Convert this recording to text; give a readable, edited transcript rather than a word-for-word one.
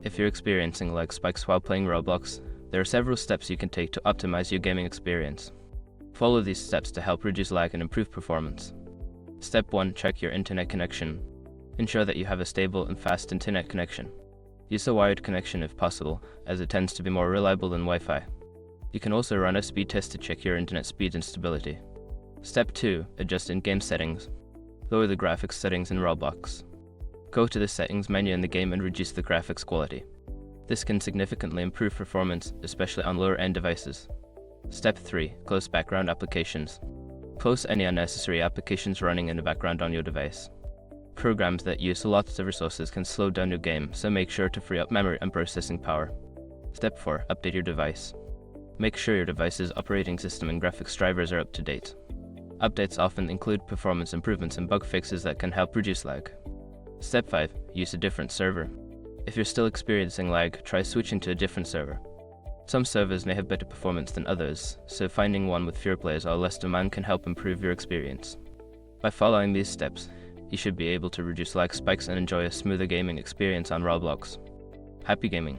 If you're experiencing lag spikes while playing Roblox, there are several steps you can take to optimize your gaming experience. Follow these steps to help reduce lag and improve performance. Step 1. Check your internet connection. Ensure that you have a stable and fast internet connection. Use a wired connection if possible, as it tends to be more reliable than Wi-Fi. You can also run a speed test to check your internet speed and stability. Step 2. Adjust in-game settings. Lower the graphics settings in Roblox. Go to the settings menu in the game and reduce the graphics quality. This can significantly improve performance, especially on lower-end devices. Step 3. Close background applications. Close any unnecessary applications running in the background on your device. Programs that use lots of resources can slow down your game, so make sure to free up memory and processing power. Step 4. Update your device. Make sure your device's operating system and graphics drivers are up to date. Updates often include performance improvements and bug fixes that can help reduce lag. Step 5. Use a different server. If you're still experiencing lag, try switching to a different server. Some servers may have better performance than others, so finding one with fewer players or less demand can help improve your experience. By following these steps, you should be able to reduce lag spikes and enjoy a smoother gaming experience on Roblox. Happy gaming!